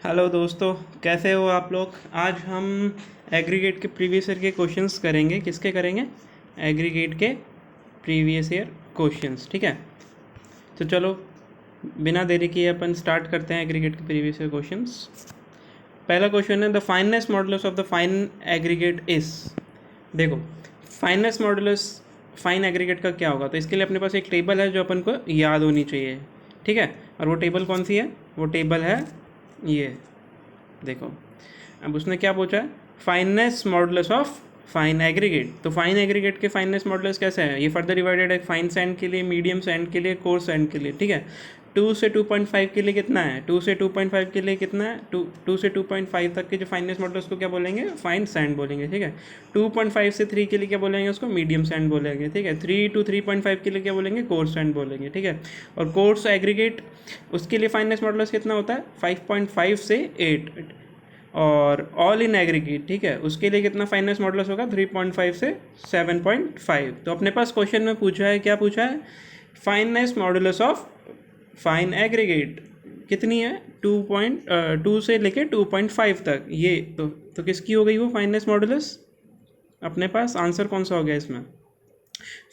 Hello दोस्तों, कैसे हो आप लोग। आज हम एग्रीगेट के प्रीवियस ईयर के क्वेश्चंस करेंगे। किसके करेंगे? एग्रीगेट के प्रीवियस ईयर क्वेश्चंस। ठीक है, तो चलो बिना देरी किए अपन स्टार्ट करते हैं एग्रीगेट के प्रीवियस ईयर क्वेश्चंस। पहला क्वेश्चन है the finest modulus of the fine aggregate is. देखो, फाइनेस्ट मॉडुलस फाइन एग्रीगेट का क्या होगा, तो इसके लिए अपने पास एक टेबल है जो अपन को याद होनी चाहिए। ठीक है, और वो टेबल कौन सी है? वो टेबल है ये, देखो। अब उसने क्या पूछा है? Finest modulus of fine aggregate. तो फाइन एग्रीगेट के फाइनेस्ट मॉडुलस कैसे है? ये फर्दर डिवाइडेड है फाइन सैंड के लिए, मीडियम सैंड के लिए, कोर्स सैंड के लिए। ठीक है, 2 से 2.5 के लिए कितना है? 2 से 2.5 के लिए कितना है? 2 से 2.5 तक के जो फाइनेस्ट मॉडुलस को क्या बोलेंगे? फाइन सैंड बोलेंगे। ठीक है, 2.5 से 3 के लिए क्या बोलेंगे? उसको मीडियम सैंड बोलेंगे। ठीक है, 3 to 3.5 के लिए क्या बोलेंगे? कोर्स सैंड बोलेंगे। ठीक है, और कोर्स एग्रीगेट उसके लिए फाइनेस्ट मॉडुलस कितना होता है? 5.5 से 8। और ऑल इन एग्रीगेट, ठीक है, उसके लिए कितना फाइनेस्ट मॉडुलस होगा? 3.5 से 7.5। तो अपने पास क्वेश्चन में पूछा है, क्या पूछा है? Finest modulus of fine aggregate कितनी है? 2 से लेके 2.5 तक। ये तो किसकी हो गई वो फाइनेस्ट मॉडुलस? अपने पास आंसर कौन सा हो गया इसमें?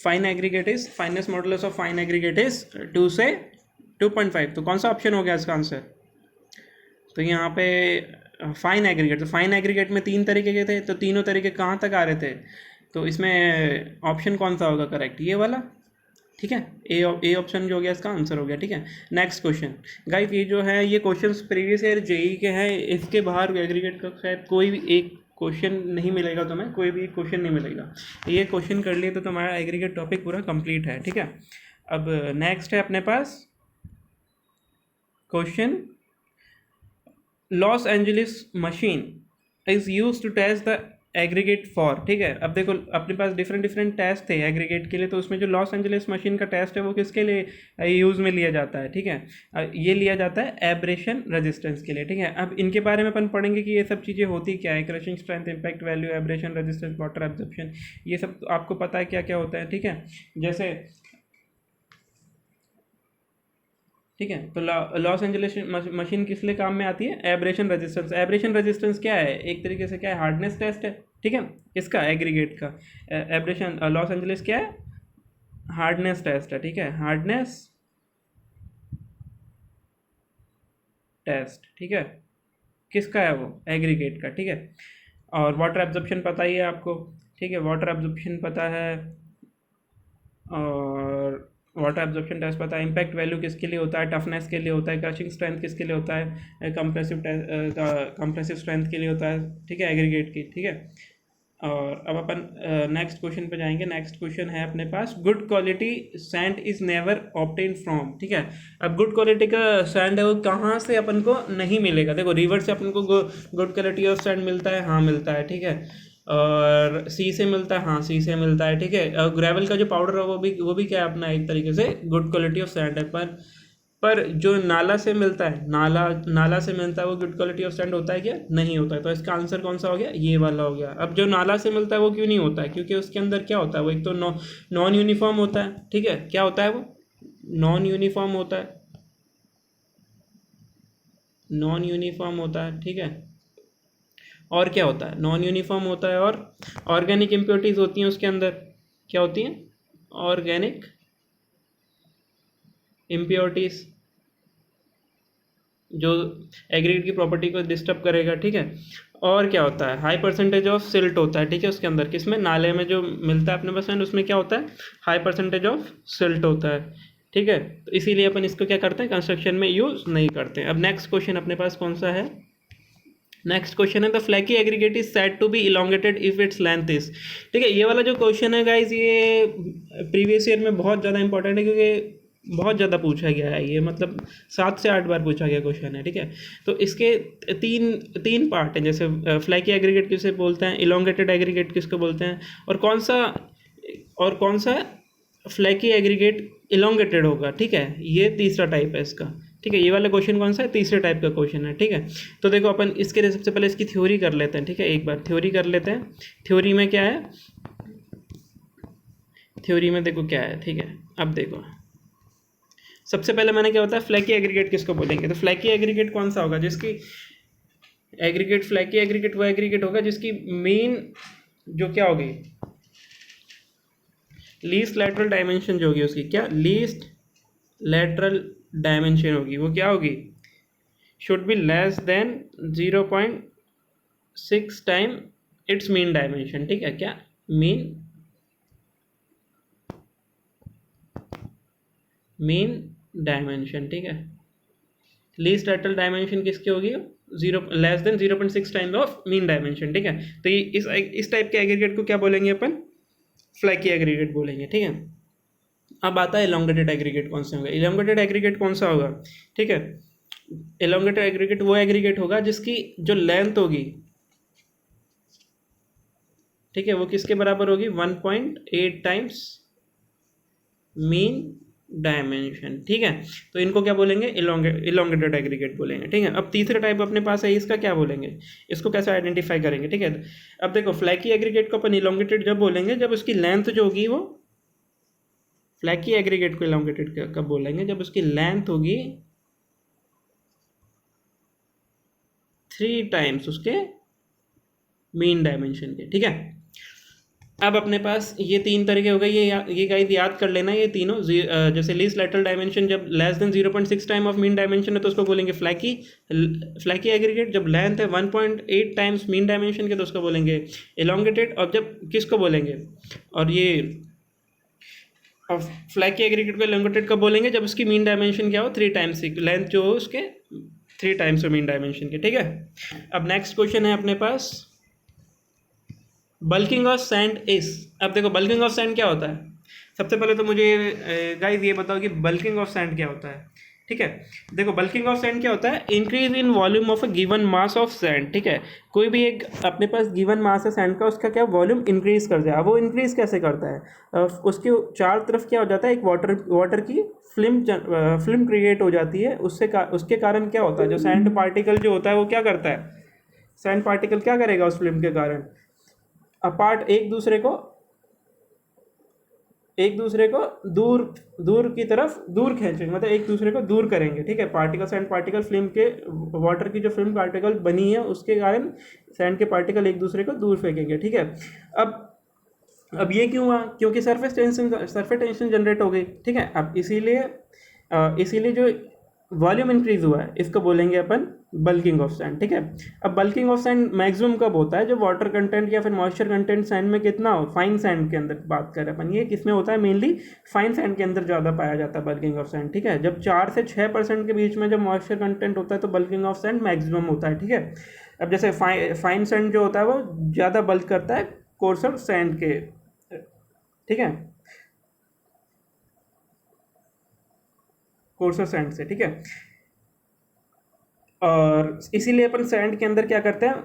Fine aggregate is finest modulus of fine aggregate is 2 से 2.5। तो कौन सा ऑप्शन हो गया इसका आंसर? तो यहाँ पे फाइन एग्रीगेट, तो फाइन एग्रीगेट में 3 तरीके के थे, तो तीनों तरीके कहाँ तक आ रहे थे? तो इसमें ऑप्शन कौन सा होगा करेक्ट? ये वाला। ठीक है, ए ऑप्शन जो हो गया इसका आंसर हो गया। ठीक है, नेक्स्ट क्वेश्चन गाइस, ये जो है ये क्वेश्चंस प्रीवियस ईयर जेई के हैं। इसके बाहर एग्रीगेट का शायद कोई भी एक क्वेश्चन नहीं मिलेगा तुम्हें, कोई भी क्वेश्चन नहीं मिलेगा। ये क्वेश्चन कर लिए तो तुम्हारा एग्रीगेट टॉपिक पूरा कंप्लीट है। ठीक है, अब नेक्स्ट है अपने पास question, Los Angeles machine is use to test the aggregate for. ठीक है, अब देखो अपने पास डिफरेंट टेस्ट थे एग्रीगेट के लिए, तो उसमें जो लॉस एंजलिस मशीन का टेस्ट है वो किसके लिए यूज़ में लिया जाता है? ठीक है, ये लिया जाता है एब्रेशन रेजिस्टेंस के लिए। ठीक है, अब इनके बारे में अपन पढ़ेंगे कि ये सब चीज़ें होती क्या है। Crushing strength, impact value, abrasion resistance, water absorption, ये सब आपको पता है क्या क्या होता है। ठीक है, जैसे ठीक है, तो लॉस एंजलिस मशीन किस लिए काम में आती है? Abrasion resistance. एब्रेशन रेजिस्टेंस क्या है? एक तरीके से क्या है? हार्डनेस टेस्ट है। ठीक है, इसका एग्रीगेट का एब्रेशन लॉस एंजलिस क्या है? हार्डनेस टेस्ट है। ठीक है, हार्डनेस टेस्ट। ठीक है, किसका है वो? एग्रीगेट का। ठीक है, और वाटर एब्जॉर्प्शन पता ही है आपको। ठीक है, वाटर एब्जॉर्प्शन पता है, और वाटर एब्जॉर्प्शन टेस्ट पता है। इम्पैक्ट वैल्यू किसके लिए होता है? टफनेस के लिए होता है। क्रशिंग स्ट्रेंथ किसके लिए होता है? कंप्रेसिव स्ट्रेंथ के लिए होता है। ठीक है, एग्रीगेट की। ठीक है, और अब अपन नेक्स्ट क्वेश्चन पे जाएंगे। नेक्स्ट क्वेश्चन है अपने पास, good quality sand is never obtain from. ठीक है, अब गुड क्वालिटी का सैंड है वो कहाँ से अपन को नहीं मिलेगा? देखो, रिवर से अपन को गुड क्वालिटी ऑफ सैंड मिलता है, हाँ मिलता है। ठीक है, और सी से मिलता है, हाँ सी से मिलता है। ठीक है, और ग्रेवल का जो पाउडर है वो भी क्या है अपना एक तरीके से गुड क्वालिटी ऑफ सैंड है। पर जो नाला से मिलता है, नाला से मिलता है वो गुड क्वालिटी ऑफ सैंड होता है क्या? नहीं होता है। तो इसका आंसर कौन सा हो गया? ये वाला हो गया। अब जो नाला से मिलता है वो क्यों नहीं होता है? क्योंकि उसके अंदर क्या होता है? वो एक तो नॉन यूनिफॉर्म होता है। ठीक है, क्या होता है वो? नॉन यूनिफॉर्म होता है, नॉन यूनिफॉर्म होता है। ठीक है, और क्या होता है? नॉन यूनिफॉर्म होता है, और ऑर्गेनिक इम्प्योरिटीज होती हैं उसके अंदर। क्या होती हैं? ऑर्गेनिक इम्प्योरिटीज, जो एग्रीगेट की प्रॉपर्टी को डिस्टर्ब करेगा। ठीक है, और क्या होता है? हाई परसेंटेज ऑफ सिल्ट होता है। ठीक है, उसके अंदर किसमें? नाले में जो मिलता है अपने पास सैंड, उसमें क्या होता है? हाई परसेंटेज ऑफ सिल्ट होता है। ठीक है, तो इसीलिए अपन इसको क्या करते हैं? कंस्ट्रक्शन में यूज़ नहीं करते हैं। अब नेक्स्ट क्वेश्चन अपने पास कौन सा है? नेक्स्ट क्वेश्चन है, the flaky aggregate is said to be elongated if its length is. ठीक है, ये वाला जो क्वेश्चन है गाइज, ये प्रीवियस ईयर में बहुत ज़्यादा इंपॉर्टेंट है, क्योंकि बहुत ज़्यादा पूछा गया है ये, मतलब 7 से 8 बार पूछा गया क्वेश्चन है। ठीक है, तो इसके तीन पार्ट हैं। जैसे फ्लैकी एग्रीगेट किसे बोलते हैं, इलोंगेटेड एग्रीगेट किसको बोलते हैं, और कौन सा फ्लैकी एग्रीगेट इलोंगेटेड होगा। ठीक है, ये तीसरा टाइप है इसका। ठीक है, ये वाला क्वेश्चन कौन सा है? तीसरे टाइप का क्वेश्चन है। ठीक है, तो देखो अपन इसके लिए सबसे पहले इसकी थ्योरी कर लेते हैं। ठीक है, एक बार थ्योरी कर लेते हैं। थ्योरी में क्या है? थ्योरी में देखो क्या है। ठीक है, अब देखो सबसे पहले मैंने क्या होता है, फ्लैकी एग्रीगेट किसको बोलेंगे? तो फ्लैकी एग्रीगेट कौन सा होगा? जिसकी एग्रीगेट फ्लैकी एग्रीगेट वो एग्रीगेट होगा जिसकी मेन जो क्या होगी, लीस्ट लैटरल डायमेंशन जो होगी उसकी, क्या लीस्ट लैटरल डायमेंशन होगी, वो क्या होगी, should be less than 0.6 time it's mean dimension. ठीक है, क्या मीन डायमेंशन। ठीक है, लीस्ट लैटरल डायमेंशन किसकी होगी, less than 0.6 times of mean dimension. ठीक है, तो ये इस टाइप के एग्रीगेट को क्या बोलेंगे अपन, फ्लैकी एग्रीगेट बोलेंगे। ठीक है, अब आता है इलोंगेटेड एग्रीगेट कौन से होगा। इलोंगेटेड एग्रीगेट कौन सा होगा, ठीक है, इलोंगेटेड एग्रीगेट वो एग्रीगेट होगा जिसकी जो लेंथ होगी, ठीक है, वो किसके बराबर होगी, 1.8 टाइम्स मीन डायमेंशन। ठीक है, तो इनको क्या बोलेंगे, इलोंगेटेड एग्रीगेट बोलेंगे। ठीक है, अब तीसरा टाइप अपने पास है, इसका क्या बोलेंगे, इसको कैसे आइडेंटिफाई करेंगे। ठीक है, अब देखो फ्लैकी एग्रीगेट को अपन इलोंगेटेड जब बोलेंगे जब उसकी लेंथ जो होगी, वो फ्लैकी एग्रीगेट को इलोंगेटेड कब बोलेंगे, जब उसकी लेंथ होगी 3 टाइम्स उसके मीन डायमेंशन के। ठीक है, अब अपने पास ये 3 तरीके हो गए, ये गाइस याद कर लेना, ये तीनों जैसे लीस्ट लैटरल डायमेंशन जब less than 0.6 time of mean dimension है तो उसको बोलेंगे फ्लैकी एग्रीगेट, जब लेंथ है 1.8 टाइम्स मीन डायमेंशन के तो उसको बोलेंगे इलोंगेटेड, और जब किसको बोलेंगे, और ये फ्लैकी एग्रीगेट को इलोंगेटेड कब बोलेंगे, जब उसकी मीन डायमेंशन क्या हो, 3 टाइम्स, लेंथ जो हो उसके 3 टाइम्स मीन डायमेंशन के। ठीक है, अब नेक्स्ट क्वेश्चन है अपने पास, बल्किंग ऑफ सैंड इज। अब देखो बल्किंग ऑफ सैंड क्या होता है, सबसे पहले तो मुझे गाइस ये बताओ कि बल्किंग ऑफ सैंड क्या होता है। ठीक है, देखो बल्किंग ऑफ सैंड क्या होता है, increase in volume of a given mass of sand. ठीक है, कोई भी एक अपने पास गिवन मास है सैंड का, उसका क्या वॉल्यूम इंक्रीज कर जाए। वो इंक्रीज कैसे करता है, उसके चार तरफ क्या हो जाता है, एक वाटर की फिल्म क्रिएट हो जाती है, उसके कारण क्या होता है, जो सैंड पार्टिकल जो होता है वो क्या करता है, सैंड पार्टिकल क्या करेगा उस फिल्म के कारण, अपार्ट एक दूसरे को दूर दूर की तरफ दूर खींचेंगे, मतलब एक दूसरे को दूर करेंगे। ठीक है, पार्टिकल सैंड पार्टिकल फिल्म के वाटर की जो फिल्म पार्टिकल बनी है उसके कारण सैंड के पार्टिकल एक दूसरे को दूर फेंकेंगे। ठीक है, अब ये क्यों हुआ, क्योंकि सरफेस टेंशन जनरेट हो गई। ठीक है, अब इसीलिए जो वॉल्यूम इंक्रीज हुआ है इसको बोलेंगे अपन बल्किंग ऑफ सैंड। ठीक है, अब बल्किंग ऑफ सैंड मैक्सिमम कब होता है, जब वाटर कंटेंट या फिर मॉइस्चर कंटेंट सैंड में कितना हो, फाइन सैंड के अंदर बात करें अपन, ये किसमें होता है, मेनली फाइन सैंड के अंदर ज़्यादा पाया जाता है बल्किंग ऑफ सैंड। ठीक है, जब 4 से 6% के बीच में जब मॉइस्चर कंटेंट होता है तो बल्किंग ऑफ सैंड मैक्सिमम होता है। ठीक है, अब जैसे फाइन सैंड जो होता है वो ज़्यादा बल्क करता है कोर्सर सैंड के। ठीक है, कोर्सर सैंड से। ठीक है, और इसीलिए अपन सैंड के अंदर क्या करते हैं,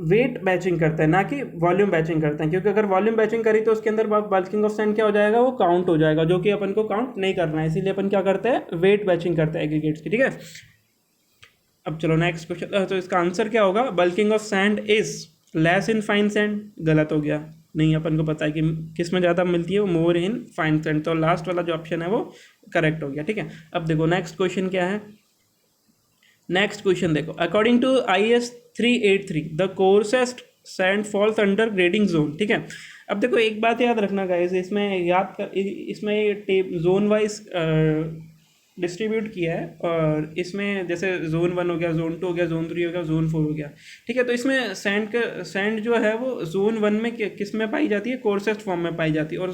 वेट बैचिंग करते हैं, ना कि वॉल्यूम बैचिंग करते हैं, क्योंकि अगर वॉल्यूम बैचिंग करी तो उसके अंदर बल्किंग ऑफ सैंड क्या हो जाएगा, वो काउंट हो जाएगा, जो कि अपन को काउंट नहीं करना है। इसीलिए अपन क्या करते हैं, वेट बैचिंग करते हैं एग्रीगेट्स की। ठीक है, अब चलो नेक्स्ट क्वेश्चन, तो इसका आंसर क्या होगा, bulking of sand is less in fine sand. गलत हो गया, नहीं, अपन को पता है कि किस में ज़्यादा मिलती है, वो मोर इन फाइन सैंड, तो लास्ट वाला जो ऑप्शन है वो करेक्ट हो गया। ठीक है, अब देखो नेक्स्ट क्वेश्चन क्या है, नेक्स्ट क्वेश्चन देखो, according to IS 383 the coarsest sand falls under grading zone. ठीक है, अब देखो एक बात याद रखना गाइस, इसमें जोन वाइज डिस्ट्रीब्यूट किया है, और इसमें जैसे जोन 1 हो गया, जोन 2 हो गया, जोन 3 हो गया, जोन 4 हो गया। ठीक है, तो इसमें सैंड जो है वो जोन 1 में किस में पाई जाती है, कोर्सेस्ट फॉर्म में पाई जाती है, और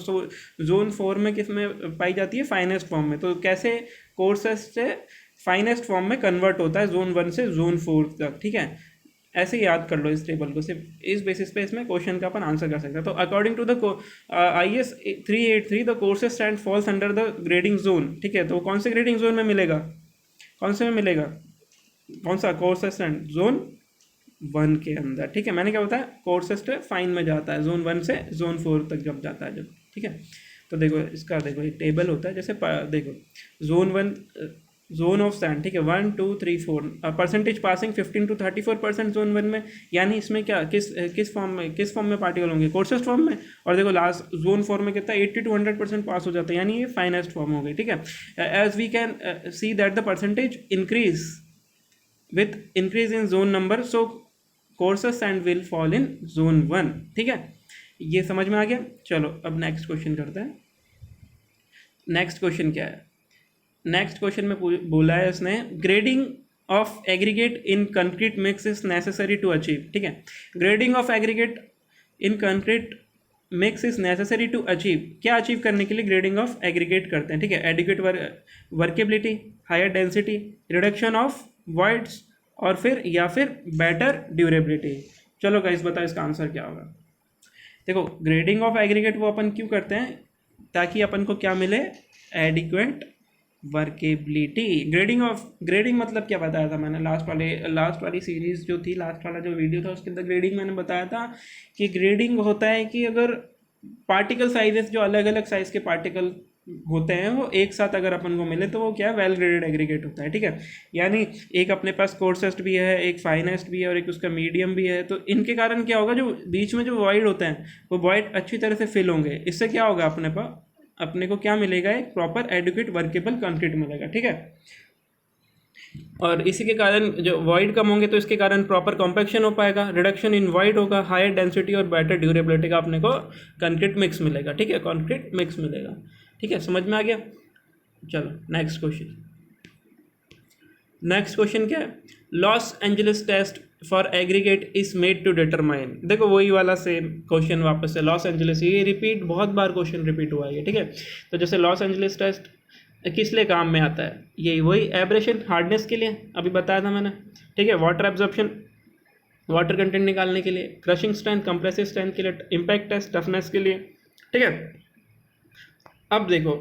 जोन 4 में किस में पाई जाती है, फाइनेस्ट फॉर्म में। तो कैसे कोर्सेस्ट से फाइनेस्ट फॉर्म में कन्वर्ट होता है जोन 1 से जोन 4 तक। ठीक है, ऐसे ही याद कर लो इस टेबल को, सिर्फ इस बेसिस पे इसमें क्वेश्चन का अपन आंसर कर सकते हैं। तो according to the IS 383 the courses stand falls under the grading zone. ठीक है, तो कौन से ग्रेडिंग जोन में मिलेगा, कौन से में मिलेगा, कौन सा कोर्सेज स्टैंड, जोन 1 के अंदर। ठीक है, मैंने क्या बताया, कोर्सेज फाइन में जाता है जोन 1 से जोन 4 तक जब जाता है जब। ठीक है, तो देखो इसका देखो एक टेबल होता है, जैसे देखो जोन 1 जोन ऑफ सैंड। ठीक है, 1 2 3 4 परसेंटेज पासिंग 15 to 34% जोन 1 में, यानी इसमें क्या किस फॉर्म में पार्टिकल होंगे, कोर्सेस्ट फॉर्म में। और देखो लास्ट जोन 4 में कितना 80 to 100% पास हो जाता है, यानी ये फाइनेस्ट फॉर्म हो गई। ठीक है, as we can see that the percentage increase with increase in zone number, so courses and will fall in zone 1। ठीक है, ये समझ में आ गया। चलो अब नेक्स्ट क्वेश्चन करते हैं। नेक्स्ट क्वेश्चन क्या है? नेक्स्ट क्वेश्चन में बोला है उसने, grading of aggregate in concrete mix is necessary to achieve. ठीक है, grading of aggregate in concrete mix is necessary to achieve, क्या अचीव करने के लिए ग्रेडिंग ऑफ एग्रीगेट करते हैं? ठीक है, adequate workability, higher density, reduction of voids, और फिर बेटर ड्यूरेबिलिटी। चलो गाइस बताओ इसका आंसर क्या होगा। देखो ग्रेडिंग ऑफ एग्रीगेट वो अपन क्यों करते हैं, ताकि अपन को क्या मिले, एडिक्वेट वर्केबिलिटी। ग्रेडिंग मतलब क्या बताया था मैंने लास्ट वाली सीरीज जो थी, लास्ट वाला जो वीडियो था उसके अंदर ग्रेडिंग मैंने बताया था कि ग्रेडिंग होता है कि अगर पार्टिकल साइजेस जो अलग अलग साइज के पार्टिकल होते हैं वो एक साथ अगर अपन को मिले तो वो क्या वेल ग्रेडेड एग्रीगेट होता है। ठीक है, यानी एक अपने पास कोर्सेस्ट भी है, एक फाइनेस्ट भी है और एक उसका मीडियम भी है, तो इनके कारण क्या होगा, जो बीच में जो वॉइड होते हैं वो वॉइड अच्छी तरह से फिल होंगे। इससे क्या होगा, अपने को क्या मिलेगा, एक प्रॉपर एडुकेट वर्केबल कंक्रीट मिलेगा। ठीक है, और इसी के कारण जो वॉइड कम होंगे तो इसके कारण प्रॉपर कॉम्पैक्शन हो पाएगा, रिडक्शन इन वॉइड होगा, हायर डेंसिटी और बेटर ड्यूरेबिलिटी का अपने को कंक्रीट मिक्स मिलेगा। ठीक है, कंक्रीट मिक्स मिलेगा। ठीक है, समझ में आ गया। चलो नेक्स्ट क्वेश्चन। नेक्स्ट क्वेश्चन क्या है, Los Angeles test for aggregate is made to determine. देखो वही वाला सेम क्वेश्चन वापस से लॉस एंजलिस, ये रिपीट बहुत बार क्वेश्चन रिपीट हुआ है। ठीक है, तो जैसे लॉस एंजलिस टेस्ट किस लिए काम में आता है, यही वही एब्रेशन हार्डनेस के लिए अभी बताया था मैंने। ठीक है, वाटर एब्जॉर्प्शन, वाटर कंटेंट निकालने के लिए, क्रशिंग स्ट्रेंथ, कंप्रेसिव स्ट्रेंथ के लिए, इम्पैक्ट टेस्ट टफनेस के लिए। ठीक है, अब देखो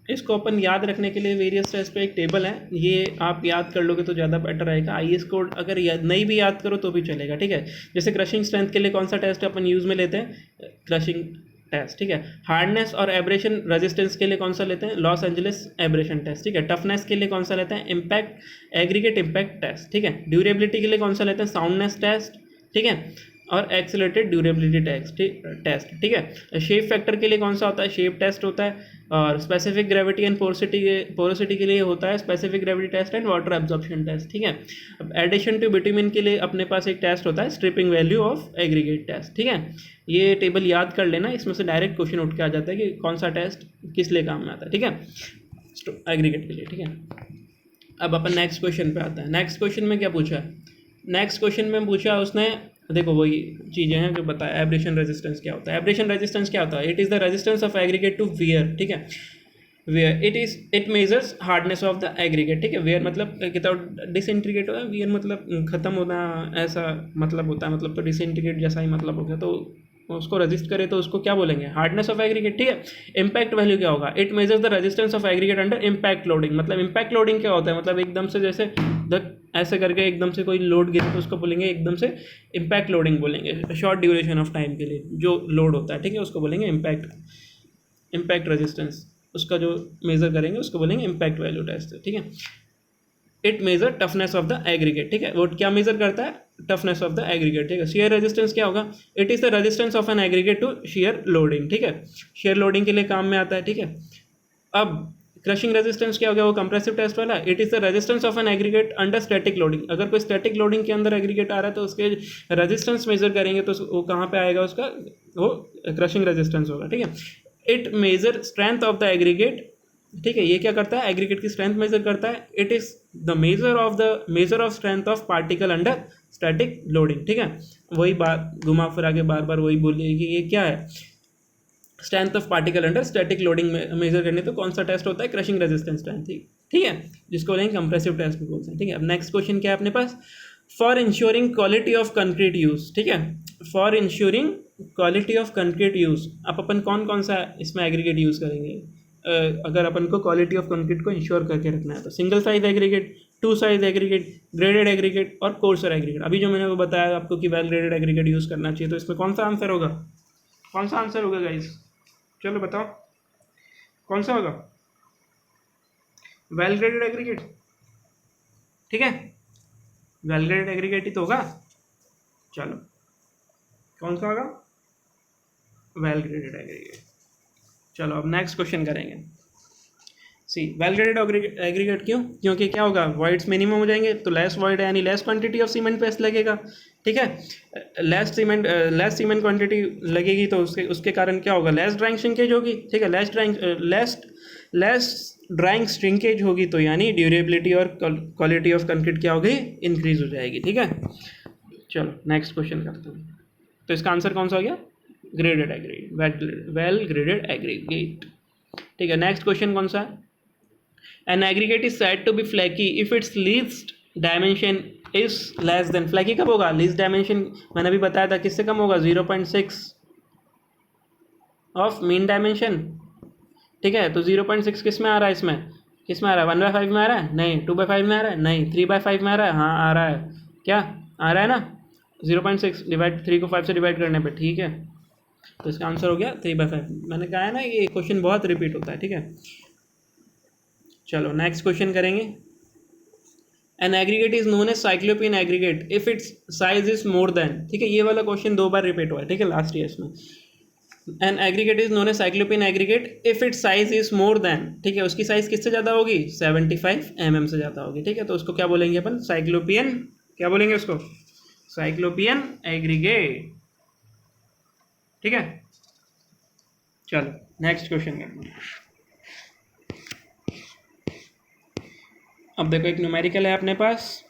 इसको अपन याद रखने के लिए वेरियस टेस्ट पे एक टेबल है, ये आप याद कर लोगे तो ज़्यादा बेटर रहेगा। IS कोड अगर नहीं भी याद करो तो भी चलेगा। ठीक है, जैसे क्रशिंग स्ट्रेंथ के लिए कौन सा टेस्ट अपन यूज़ में लेते हैं, क्रशिंग टेस्ट। ठीक है, हार्डनेस और एब्रेशन रेजिस्टेंस के लिए कौन सा लेते हैं, लॉस एंजलिस एब्रेशन टेस्ट। ठीक है, टफनेस के लिए कौन सा लेते हैं, इम्पैक्ट एग्रीगेट इम्पैक्ट टेस्ट। ठीक है, ड्यूरेबिलिटी के लिए कौन सा लेते हैं, साउंडनेस टेस्ट। ठीक है, और एक्सेलरेटेड ड्यूरेबिलिटी टेस्ट। ठीक है, शेप फैक्टर के लिए कौन सा होता है, शेप टेस्ट होता है। और स्पेसिफिक ग्रेविटी एंड पोरोसिटी के लिए होता है specific gravity test and water absorption test. ठीक है, अब एडिशन टू बिटुमिन के लिए अपने पास एक टेस्ट होता है stripping value of aggregate test. ठीक है, ये टेबल याद कर लेना, इसमें से डायरेक्ट क्वेश्चन उठ के आ जाता है कि कौन सा टेस्ट किस लिए काम में आता है। ठीक है, एग्रीगेट के लिए। ठीक है, अब अपन नेक्स्ट क्वेश्चन पे आता है। नेक्स्ट क्वेश्चन में क्या पूछा, नेक्स्ट क्वेश्चन में पूछा उसने, देखो वही चीज़ें हैं जो बताया। एब्रेशन रेजिस्टेंस क्या होता है, एब्रेशन रेजिस्टेंस क्या होता है, it is the resistance of aggregate to wear. ठीक है, where it measures hardness of the aggregate. ठीक है, वेयर मतलब विदाउट डिसइंटीग्रेट होता है, वियर मतलब खत्म होना, ऐसा मतलब होता है, मतलब तो डिसइंटीग्रेट जैसा ही मतलब हो गया, तो उसको रजिस्ट करे तो उसको क्या बोलेंगे, हार्डनेस ऑफ एग्रीगेट। ठीक है, इम्पैक्ट वैल्यू क्या होगा, it measures the resistance of aggregate under impact loading. मतलब इम्पैक्ट लोडिंग क्या होता है, मतलब एकदम से जैसे ऐसे करके एकदम से कोई लोड गिरे तो उसको बोलेंगे एकदम से इम्पैक्ट लोडिंग बोलेंगे, शॉर्ट ड्यूरेशन ऑफ टाइम के लिए जो लोड होता है। ठीक है, उसको बोलेंगे इम्पैक्ट रेजिस्टेंस, उसका जो मेजर करेंगे उसको बोलेंगे इम्पैक्ट वैल्यू टेस्ट। ठीक है, it measure toughness of the aggregate. ठीक है, वो क्या मेजर करता है, टफनेस ऑफ द एग्रीगेट। ठीक है, शेयर रेजिस्टेंस क्या होगा, it is the resistance of an aggregate to shear loading. ठीक है, शेयर लोडिंग के लिए काम में आता है। ठीक है, अब क्रशिंग रेजिस्टेंस क्या हो गया, वो कंप्रेसिव टेस्ट वाला, it is the resistance of an aggregate under static loading. अगर कोई स्टैटिक लोडिंग के अंदर एग्रीगेट आ रहा है तो उसके रेजिस्टेंस मेजर करेंगे तो वो कहाँ पे आएगा, उसका वो क्रशिंग रेजिस्टेंस होगा। ठीक है, it measure strength of the aggregate. ठीक है, ये क्या करता है, एग्रीगेट की स्ट्रेंथ मेजर करता है। It is the measure of strength of particle under static loading. ठीक है, वही बात घुमा फिरा के बार बार वही बोलिए कि ये क्या है, strength of particle under static loading measure करने तो कौन सा टेस्ट होता है, क्रशिंग रेजिस्टेंस टेस्ट। ठीक है, जिसको बोलेंगे कंप्रेसिव टेस्ट भी बोलते हैं। ठीक है, अब नेक्स्ट क्वेश्चन क्या है अपने पास, for ensuring quality of concrete use. ठीक है, for ensuring quality of concrete use, अब अपन कौन कौन सा इसमें एग्रीगेट यूज़ करेंगे, अगर अपन को क्वालिटी ऑफ कंक्रीट को इंश्योर करके रखना है तो single size aggregate, two size aggregate, graded aggregate और कोर्सर एग्रीगेट। अभी जो मैंने वो बताया आपको कि वेल ग्रेडेड एग्रीगेट यूज़ करना चाहिए, तो इसमें कौन सा आंसर होगा, कौन सा आंसर होगा गाइस, चलो बताओ कौन सा होगा, वेल ग्रेडेड एग्रीगेट। ठीक है, वेल ग्रेडेड एग्रीगेट ही तो होगा। चलो कौन सा होगा, वेल ग्रेडेड एग्रीगेट। चलो अब नेक्स्ट क्वेश्चन करेंगे। सी वेल ग्रेडेड एग्रीगेट क्यों? क्योंकि क्या होगा, वॉइड्स मिनिमम हो जाएंगे, तो लेस वॉइड यानी less quantity of cement paste लगेगा, ठीक है। लेस सीमेंट क्वांटिटी लगेगी तो उसके कारण क्या होगा, लेस ड्राइंग श्रिंकेज होगी, ठीक है। लेस ड्राइंग श्रिंकेज होगी तो यानी ड्यूरेबिलिटी और क्वालिटी ऑफ कंक्रीट क्या होगी, इंक्रीज हो जाएगी, ठीक है। चलो नेक्स्ट क्वेश्चन करते हैं। तो इसका आंसर कौन सा हो गया, graded aggregate, well graded aggregate, ठीक है। नेक्स्ट क्वेश्चन कौन सा है, an aggregate is said to be flaky if its least dimension is less than, flaky कब होगा, लीस्ट डायमेंशन मैंने अभी बताया था किससे कम होगा, 0.6 ऑफ मीन डायमेंशन, ठीक है। तो 0.6 किस में आ रहा है, इसमें किस में आ रहा है, 1/5 में आ रहा है, नहीं 2/5 में आ रहा है, नहीं 3/5 में आ रहा है, हाँ आ रहा है, क्या आ रहा है ना, 0.6 डिवाइड 3 को 5 से डिवाइड करने पे, ठीक है। तो इसका आंसर हो गया 3/5। मैंने कहा है ना ये क्वेश्चन बहुत रिपीट होता है, ठीक है। चलो नेक्स्ट क्वेश्चन करेंगे। An aggregate is known as cyclopean aggregate if its size is more than, ठीक है। ये वाला क्वेश्चन 2 बार रिपीट हुआ है, ठीक है, लास्ट ईयर में। An aggregate is known as cyclopean aggregate if its size is more than, ठीक है, उसकी साइज किससे ज़्यादा होगी, 75 mm से ज़्यादा होगी, ठीक है। तो उसको क्या बोलेंगे अपन, साइक्लोपियन, क्या बोलेंगे उसको, साइक्लोपियन एग्रीगेट, ठीक है। चलो नेक्स्ट क्वेश्चन करते हैं। अब देखो एक न्यूमेरिकल है अपने पास,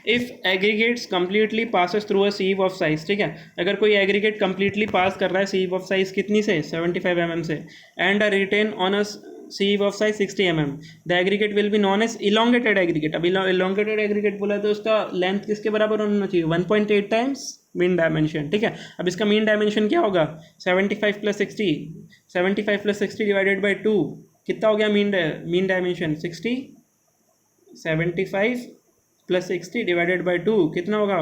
if aggregates completely passes through a sieve of size, ठीक है। अगर कोई एग्रीगेट कंप्लीटली पास कर रहा है सीव ऑफ साइज कितनी से, 75 mm से, and retain on a sieve of size 60 mm, the aggregate will be known as elongated aggregate. अब इलोंगेटेड एग्रीगेट बोला तो उसका लेंथ किसके बराबर होना चाहिए, 1.8 टाइम्स मीन डायमेंशन, ठीक है। अब इसका मीन डायमेंशन क्या होगा, 75 + 60, 75 + 60 डिवाइडेड बाई 2, कितना हो गया मीन डायमेंशन, 60, 75 + 60 डिवाइडेड बाई 2 कितना होगा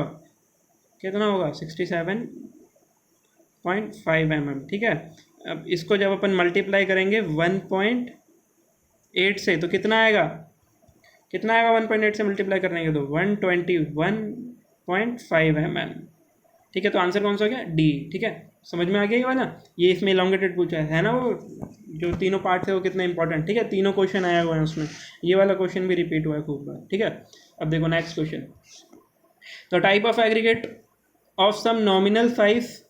67.5 mm, ठीक है। अब इसको जब अपन मल्टीप्लाई करेंगे 1.8 से तो कितना आएगा 1.8 से मल्टीप्लाई करने के तो 121.5 mm, ठीक है। तो आंसर कौन सा हो गया, डी, ठीक है। समझ में आ गया ये वाला, ये इसमें इलोंगेटेड पूछा है ना, वो जो तीनों पार्ट थे वो कितने इंपॉर्टेंट, ठीक है। तीनों क्वेश्चन आया हुआ है उसमें, ये वाला क्वेश्चन भी रिपीट हुआ है खूब बार, ठीक है। अब देखो next question, the type of aggregate of some nominal size,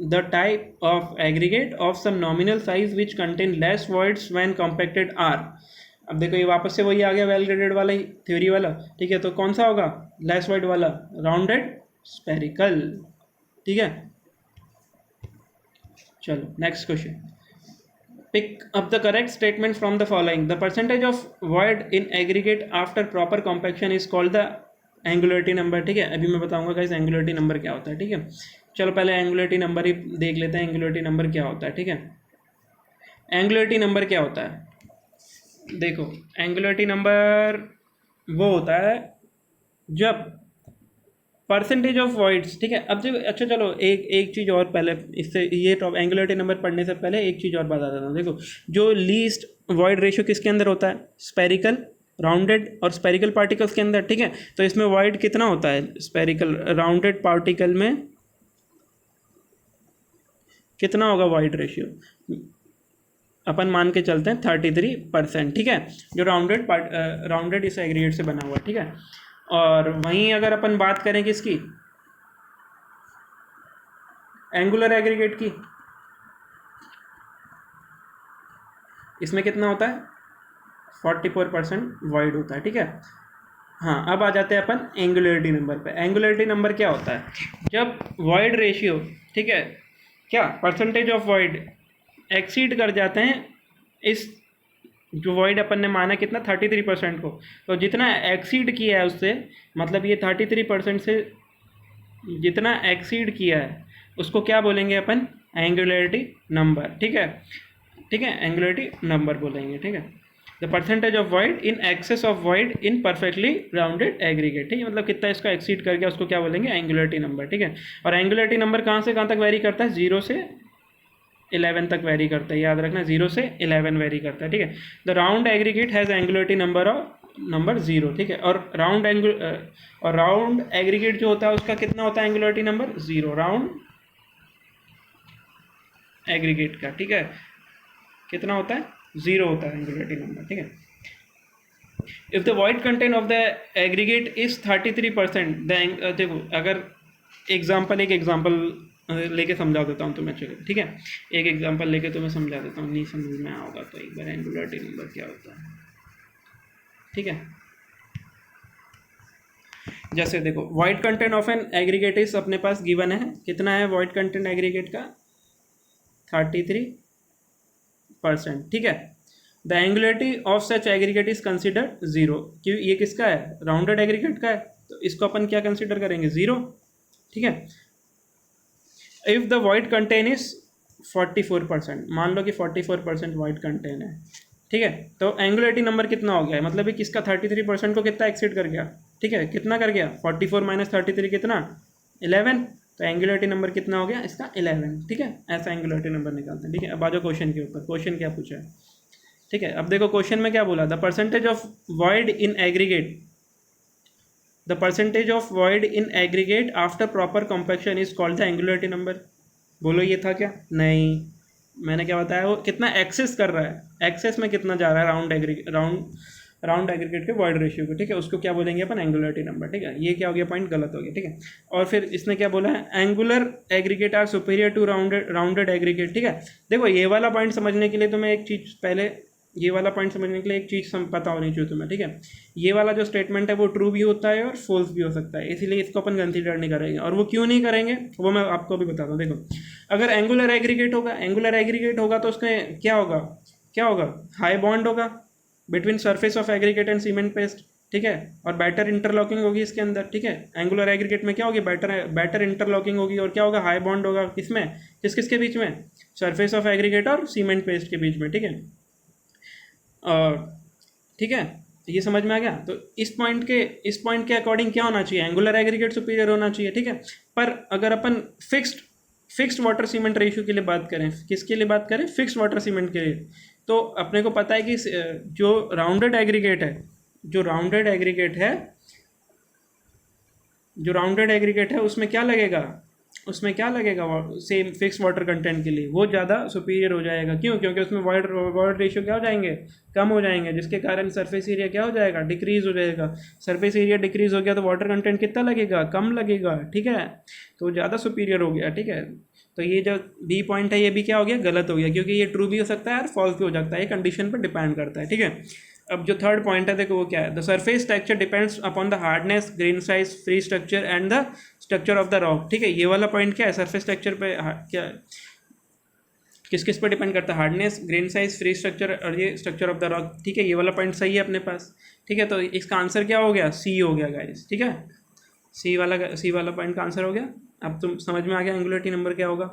the type of aggregate of some nominal size which contain less voids when compacted are. अब देखो ये वापस से वही आ गया वेल ग्रेडेड वाला ही थ्योरी वाला, ठीक है। तो कौन सा होगा लेस वॉइड वाला, राउंडेड स्पेरिकल, ठीक है। चलो next question, pick up the correct statement from the following, the percentage of void in aggregate after proper compaction is called the angularity number, ठीक है। अभी मैं बताऊंगा गाइस एंगुलरिटी नंबर क्या होता है, ठीक है। चलो पहले एंगुलरिटी नंबर ही देख लेते हैं, एंगुलरिटी नंबर क्या होता है, ठीक है। एंगुलरिटी नंबर क्या होता है, देखो एंगुलरिटी नंबर वो होता है जब परसेंटेज ऑफ वॉइड्स, ठीक है। अब जब अच्छा चलो एक चीज़ और पहले इससे ये टॉप एंगुलरिटी नंबर पढ़ने से पहले एक चीज़ और बता देता हूँ। देखो जो लीस्ट वॉइड रेशियो किसके अंदर होता है, स्पेरिकल, राउंडेड और स्पेरिकल पार्टिकल्स के अंदर, ठीक है। तो इसमें वॉइड कितना होता है, स्पेरिकल राउंडेड पार्टिकल में कितना होगा वॉइड रेशियो, अपन मान के चलते हैं 33%, ठीक है। जो राउंडेड इस एग्रीगेट से बना हुआ है, ठीक है। और वहीं अगर अपन बात करें किसकी, एंगुलर एग्रीगेट की, इसमें कितना होता है 44% वॉइड होता है, ठीक है। हाँ अब आ जाते हैं अपन एंगुलरिटी नंबर पे। एंगुलरिटी नंबर क्या होता है, जब वॉइड रेशियो, ठीक है, क्या परसेंटेज ऑफ वॉइड एक्सीड कर जाते हैं इस जो वॉइड अपन ने माना कितना 33% को, तो जितना एक्सीड किया है उससे, मतलब ये 33% से जितना एक्सीड किया है उसको क्या बोलेंगे अपन, एंगुलरिटी नंबर, ठीक है, ठीक है, एंगुलरिटी नंबर बोलेंगे, ठीक है। The percentage of void in excess of void in perfectly rounded aggregate, ठीक है, मतलब कितना इसका एक्सीड कर गया उसको क्या बोलेंगे, एंगुलरिटी नंबर, ठीक है। और एंगुलरिटी नंबर कहाँ से कहाँ तक वेरी करता है, 0 से 11 तक वेरी करता है, याद रखना 0 से 11 वेरी करता है, ठीक है। The round aggregate has angularity number 0, ठीक है। और राउंड एग्रीगेट जो होता है उसका कितना होता है एंगुलरिटी नंबर 0, राउंड एग्रीगेट का, ठीक है, कितना होता है 0 होता है एंगुलरिटी नंबर, ठीक है। If the void content of the aggregate is 33%, देखो अगर एक एग्जाम्पल लेके समझा देता हूँ तुम्हें, चलो ठीक है, एक एग्जाम्पल लेके तुम्हें समझा देता हूँ, नहीं समझ में आओगा तो एक बार एंगुलरिटी नंबर क्या होता है, ठीक है। जैसे देखो void content of an aggregate is अपने पास गिवन है, कितना है वॉइड कंटेंट एग्रीगेट का, 33%, ठीक है। The angularity of such aggregate is considered 0, क्यों, ये किसका है, राउंडेड एग्रीगेट का है, तो इसको अपन क्या कंसिडर करेंगे, 0, ठीक है। If the void contain is 44%, मान लो कि 44% वॉइड कंटेन है, ठीक है, तो एंगुलरिटी नंबर कितना हो गया, मतलब ये किसका 33% को कितना एक्सीड कर गया, ठीक है, कितना कर गया, 44 माइनस 33 कितना, 11, तो एंगुलरिटी नंबर कितना हो गया इसका, 11, ठीक है। ऐसा एंगुलरिटी नंबर निकालते हैं, ठीक है। अब आ जाओ क्वेश्चन के ऊपर, क्वेश्चन क्या पूछा है, ठीक है। अब देखो क्वेश्चन में क्या बोला, the percentage of void in aggregate, the percentage of void in aggregate after proper compaction is called the angularity number. बोलो ये था क्या, नहीं, मैंने क्या बताया, वो कितना एक्सेस कर रहा है, एक्सेस में कितना जा रहा है राउंड एग्रीगेट के वॉइड रेशियो को, ठीक है, उसको क्या बोलेंगे अपन, एंगुलरिटी नंबर, ठीक है। ये क्या हो गया, पॉइंट गलत हो गया, ठीक है। और फिर इसने क्या बोला है, angular aggregate are superior to rounded aggregate, ठीक है। देखो ये वाला पॉइंट समझने के लिए तुम्हें एक चीज़ पहले, ये वाला पॉइंट समझने के लिए एक चीज़ पता होनी चाहिए तुम्हें, ठीक है। ये वाला जो स्टेटमेंट है वो ट्रू भी होता है और फॉल्स भी हो सकता है, इसीलिए इसको अपन कंसीडर नहीं करेंगे। और वो क्यों नहीं करेंगे वो मैं आपको भी बताता हूँ। देखो अगर एंगुलर एग्रीगेट होगा तो उसमें क्या होगा, हाई बॉन्ड होगा between surface of aggregate and cement paste, ठीक है, और बेटर इंटरलॉकिंग होगी इसके अंदर, ठीक है। एंगुलर एग्रीगेट में क्या होगी, बेटर इंटरलॉकिंग होगी, और क्या होगा, हाई बॉन्ड होगा किसमें, किसके बीच में, सरफेस ऑफ एग्रीगेट और सीमेंट पेस्ट के बीच में, ठीक है। ठीक है, ये समझ में आ गया। तो इस पॉइंट के अकॉर्डिंग क्या होना चाहिए, एंगुलर एग्रीगेट सुपीरियर होना चाहिए, ठीक है। पर अगर अपन फिक्स्ड वाटर सीमेंट रेशियो के लिए बात करें, किसके लिए बात करें, फिक्स्ड वाटर सीमेंट के लिए, तो अपने को पता है कि जो राउंडेड एग्रीगेट है, जो राउंडेड एग्रीगेट है उसमें क्या लगेगा, सेम फिक्स वाटर कंटेंट के लिए वो ज़्यादा सुपीरियर हो जाएगा, क्यों, क्योंकि उसमें वाटर रेशियो क्या हो जाएंगे, कम हो जाएंगे, जिसके कारण सरफेस एरिया क्या हो जाएगा, डिक्रीज हो जाएगा। सरफेस एरिया डिक्रीज हो गया तो वाटर कंटेंट कितना लगेगा, कम लगेगा, ठीक है, तो ज़्यादा सुपीरियर हो गया, ठीक है। तो ये जो बी पॉइंट है ये भी क्या हो गया, गलत हो गया, क्योंकि ये ट्रू भी हो सकता है और फॉल्स भी हो सकता है, ये कंडीशन पर डिपेंड करता है, ठीक है। अब जो थर्ड पॉइंट है देखो वो क्या है, the surface texture depends upon the hardness, grain size, free structure and the structure of the rock, ठीक है। ये वाला पॉइंट क्या है, सरफेस टेक्सचर पे क्या किस पर डिपेंड करता है, hardness, grain size, free structure और ये स्ट्रक्चर ऑफ द रॉक, ठीक है। ये वाला पॉइंट सही है अपने पास, ठीक है। तो इसका आंसर क्या हो गया, सी हो गया गाइस, ठीक है। सी वाला पॉइंट का आंसर हो गया। अब तुम समझ में आ गया एंगुलरिटी नंबर क्या होगा,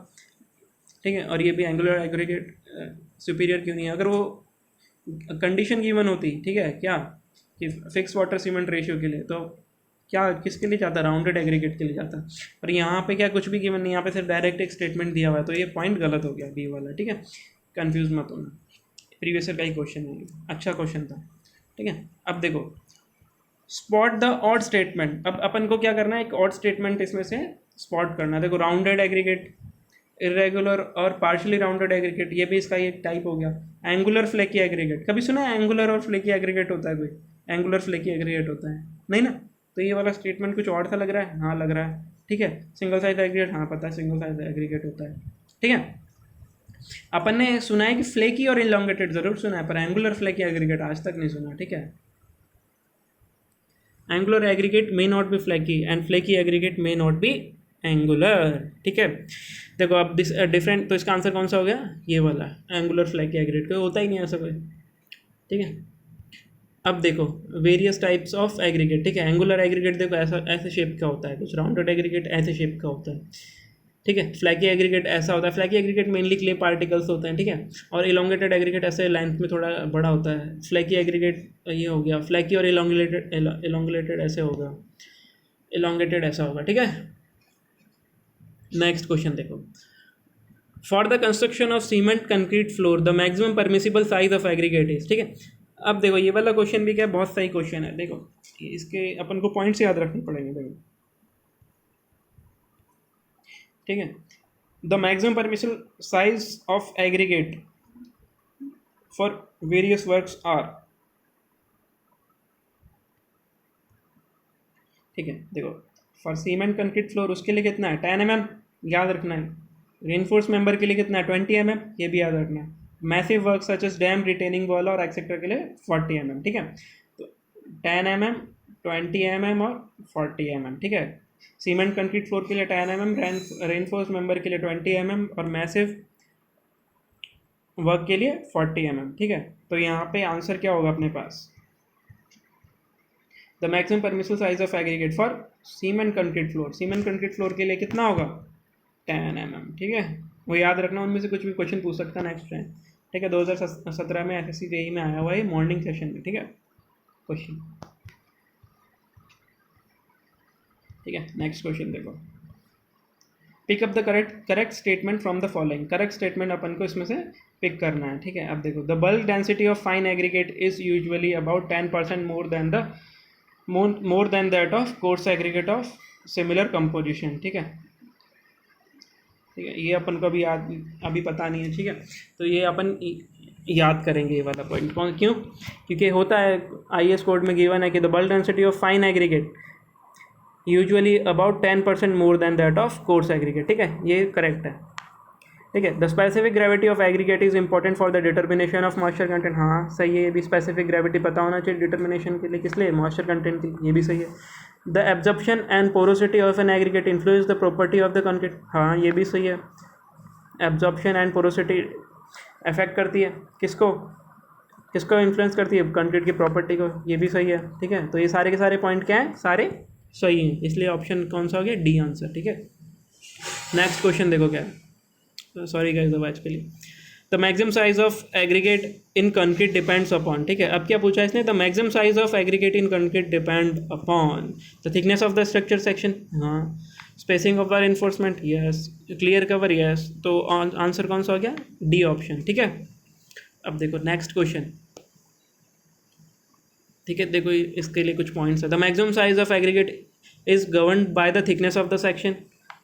ठीक है। और ये भी एंगुलर एग्रीगेट सुपीरियर क्यों नहीं है, अगर वो कंडीशन गिवन होती, ठीक है, क्या कि फिक्स वाटर सीमेंट रेशियो के लिए, तो क्या किसके लिए जाता, राउंडेड एग्रीगेट के लिए जाता। पर यहाँ पे क्या कुछ भी गिवन नहीं, यहाँ पे सिर्फ डायरेक्ट एक स्टेटमेंट दिया हुआ है, तो ये पॉइंट गलत हो गया बी वाला, ठीक है। कंफ्यूज मत होना, प्रीवियस ईयर का ही क्वेश्चन है, अच्छा क्वेश्चन था, ठीक है। अब देखो स्पॉट द ऑड स्टेटमेंट, अब अपन को क्या करना है, एक ऑड स्टेटमेंट इसमें से स्पॉट करना है। देखो राउंडेड एग्रीगेट, इरेगुलर और पार्शियली राउंडेड एग्रीगेट, ये भी इसका एक टाइप हो गया। एंगुलर फ्लेकी एग्रीगेट, कभी सुना है एंगुलर और फ्लेकी एग्रीगेट होता है कोई, एंगुलर फ्लेकी एग्रीगेट होता है, नहीं ना। तो ये वाला स्टेटमेंट कुछ और सा लग रहा है, हाँ लग रहा है, ठीक है। सिंगल साइज एग्रीगेट, हाँ पता है सिंगल साइज एग्रीगेट होता है, ठीक है। अपन ने सुना है कि फ्लेकी और इलोंगेटेड जरूर सुना है, पर एंगुलर फ्लेकी एग्रीगेट आज तक नहीं सुना, ठीक है। Angular aggregate may not be flaky and flaky aggregate may not be angular, ठीक है। देखो अब दिस डिफरेंट, तो इसका आंसर कौन सा हो गया, ये वाला एंगुलर फ्लैकी एग्रीगेट, कोई होता ही नहीं ऐसा कोई, ठीक है। अब देखो वेरियस टाइप्स ऑफ एग्रीगेट, ठीक है। एंगुलर एग्रीगेट देखो ऐसे शेप का होता है, कुछ राउंडेड एग्रीगेट ऐसे शेप का होता है, ठीक है। फ्लैकी एग्रीगेट ऐसा होता है, flaky aggregate mainly clay particles होते हैं, ठीक है। और इलोंगेटेड एग्रीगेट ऐसे लेंथ में थोड़ा बड़ा होता है। फ्लैकी एग्रीगेट ये हो गया, फ्लैकी और इलोंगेटेड ऐसे होगा, इलोंगेटेड ऐसा होगा, ठीक है। नेक्स्ट क्वेश्चन देखो, for the construction of cement concrete floor the maximum permissible size of aggregate is, ठीक है। अब देखो ये वाला क्वेश्चन भी क्या बहुत सही क्वेश्चन है, देखो इसके अपन को पॉइंट्स याद रखने पड़ेंगे, देखो ठीक है। The maximum permissible size of aggregate for various works are. ठीक है, देखो फॉर सीमेंट कंक्रीट फ्लोर उसके लिए कितना है 10 mm, याद रखना है। रेनफोर्स मेंबर के लिए कितना है 20 mm, ये भी याद रखना है। Massive work such as dam, retaining wall और एक्सेट्रा के लिए 40 mm। ठीक है, तो 10 mm, 20 mm और 40 mm। ठीक है, सीमेंट कंक्रीट फ्लोर के लिए 10 mm, रेनफोर्स मेंबर के लिए 20 mm और मैसिव वर्क के लिए 40 mm। ठीक है, तो यहाँ पे आंसर क्या होगा अपने पास, the maximum permissible size of aggregate for cement concrete floor, cement concrete floor के लिए कितना होगा 10 mm। ठीक है, वो याद रखना, उनमें से कुछ भी क्वेश्चन पूछ सकता है नेक्स्ट टाइम। ठीक है, 2017 में एसएससी जेईई में आया हुआ है मॉर्निंग सेशन में। ठीक है, क्वेश्चन। ठीक है, नेक्स्ट क्वेश्चन देखो, pick up the correct statement from the following. Correct statement अपन को इसमें से पिक करना है। ठीक है, अब देखो, the bulk density of fine aggregate is usually about 10% more than that of coarse aggregate of similar composition। ठीक है, ठीक है, ये अपन को अभी पता नहीं है। ठीक है, तो ये अपन याद करेंगे ये वाला पॉइंट। क्यों? क्योंकि होता है आईएएस कोड में गिवन है कि the bulk density of fine aggregate usually about 10% more than that of coarse aggregate. ठीक है, ये करेक्ट है। ठीक है, the specific gravity of aggregate is important for the determination of moisture content. हाँ सही है, ये भी स्पेसिफिक ग्रेविटी पता होना चाहिए डिटर्मिनेशन के लिए, किस लिए, मॉइस्चर कंटेंट के लिए, ये भी सही है। The absorption and porosity of an aggregate influence the property of the concrete. हाँ ये भी सही है, एब्जॉर्प्शन एंड पोरोसिटी अफेक्ट करती है किसको इन्फ्लुएंस करती है, कंक्रीट की प्रॉपर्टी को, ये भी सही है। ठीक है, तो ये सारे के सारे पॉइंट क्या हैं, सारे सही हैं, इसलिए ऑप्शन कौन सा हो गया, डी आंसर। ठीक है, नेक्स्ट क्वेश्चन देखो क्या है, सॉरी गाइस आवाज के लिए। The maximum size of aggregate in concrete depends upon. ठीक है, अब क्या पूछा इसने, the maximum size of aggregate in concrete depend upon the thickness of the structure section, हाँ, spacing of the reinforcement, yes, clear cover, yes, तो answer कौन सा हो गया, डी ऑप्शन। ठीक है, अब देखो नेक्स्ट क्वेश्चन। ठीक है, देखो इसके लिए कुछ पॉइंट्स है। The maximum size of aggregate is governed by the thickness of the section,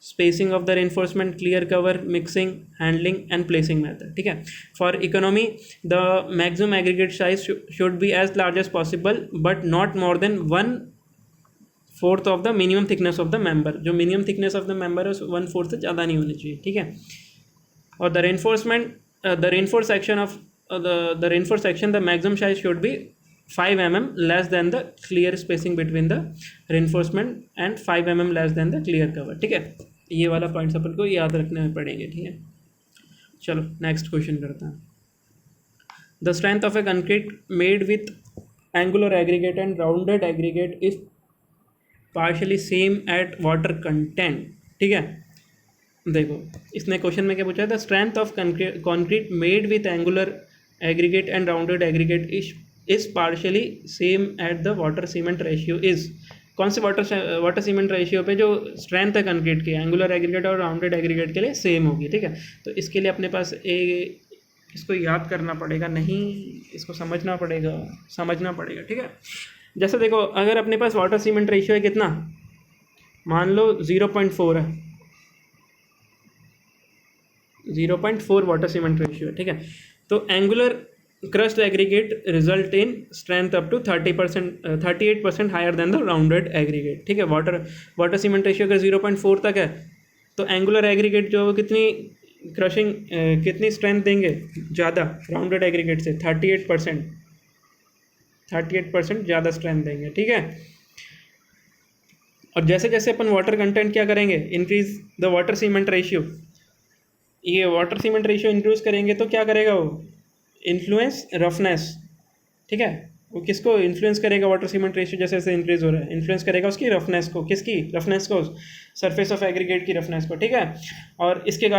spacing of the reinforcement, clear cover, mixing, handling and placing method। ठीक है, for economy the maximum aggregate size should be as large as possible but not more than 1/4 of the minimum thickness of the member। जो minimum thickness of the member है 1/4 से ज़्यादा नहीं होनी चाहिए। ठीक है, और the reinforced section of the reinforced section the maximum size should be 5 mm less than the clear spacing between the reinforcement and 5 mm less than the clear cover। ठीक है, ये वाला पॉइंट्स अपन को याद रखने में पड़ेंगे। ठीक है, चलो नेक्स्ट क्वेश्चन करते हैं। The strength of a concrete made with angular aggregate and rounded aggregate is partially same at water content. ठीक है, देखो इसने क्वेश्चन में क्या पूछा है, the strength of concrete made with angular aggregate and rounded aggregate is partially same at the water cement ratio is. कौन से वाटर सीमेंट रेशियो पे जो स्ट्रेंथ है कंक्रीट की एंगुलर एग्रीगेट और राउंडेड एग्रीगेट के लिए सेम होगी। ठीक है, तो इसके लिए अपने पास इसको याद करना पड़ेगा, नहीं इसको समझना पड़ेगा। ठीक है, जैसे देखो अगर अपने पास वाटर सीमेंट रेशियो है कितना, मान लो 0.4 है, 0.4 वाटर सीमेंट रेशियो है। ठीक है, तो angular crushed aggregate result in strength up to 38% higher than the rounded aggregate. ठीक है, वाटर सीमेंट रेशियो अगर 0.4 तक है तो एंगुलर एग्रीगेट जो कितनी क्रशिंग कितनी स्ट्रेंथ देंगे, ज़्यादा, राउंडेड एग्रीगेट से 38% ज़्यादा स्ट्रेंथ देंगे। ठीक है, और जैसे जैसे अपन वाटर कंटेंट क्या करेंगे, increase the water cement ratio, ये वाटर सीमेंट रेशियो इंक्रीज करेंगे तो क्या करेगा वो, इन्फ्लुएंस रफनेस। ठीक है, वो किसको इन्फ्लुएंस करेगा, वाटर सीमेंट रेशियो जैसे जैसे इंक्रीज हो रहा है इन्फ्लुएंस करेगा उसकी रफनेस को, किसकी रफनेस को, सरफेस ऑफ एग्रीगेट की रफनेस को। ठीक है, और इसके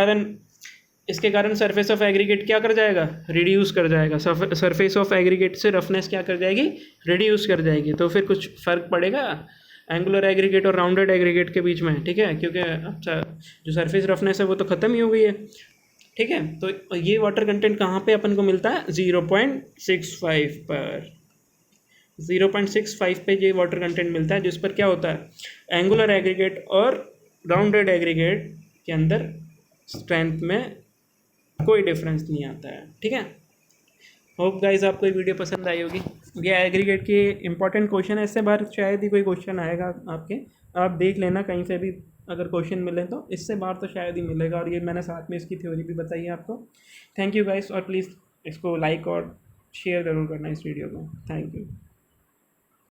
कारण सरफेस ऑफ एग्रीगेट क्या कर जाएगा, रिड्यूस कर जाएगा, सरफेस ऑफ एग्रीगेट से रफनेस क्या कर जाएगी, रिड्यूस कर जाएगी। तो फिर कुछ फ़र्क पड़ेगा एंगुलर एग्रीगेट और राउंडेड एग्रीगेट के बीच में। ठीक है, क्योंकि अच्छा जो सरफेस रफनेस है वो तो ख़त्म ही हो गई है। ठीक है, तो ये वाटर कंटेंट कहाँ पे अपन को मिलता है, 0.65 पर, 0.65 पे ये वाटर कंटेंट मिलता है, जिस पर क्या होता है एंगुलर एग्रीगेट और राउंडेड एग्रीगेट के अंदर स्ट्रेंथ में कोई डिफरेंस नहीं आता है। ठीक है, होप गाइस आपको ये वीडियो पसंद आई होगी। ये एग्रीगेट के इंपॉर्टेंट क्वेश्चन है, इससे बाहर शायद ही कोई क्वेश्चन आएगा आपके, आप देख लेना कहीं से भी अगर क्वेश्चन मिले तो, इससे बाहर तो शायद ही मिलेगा। और ये मैंने साथ में इसकी थ्योरी भी बताई है आपको। थैंक यू गाइस, और प्लीज़ इसको लाइक और शेयर ज़रूर करना इस वीडियो को। Thank you.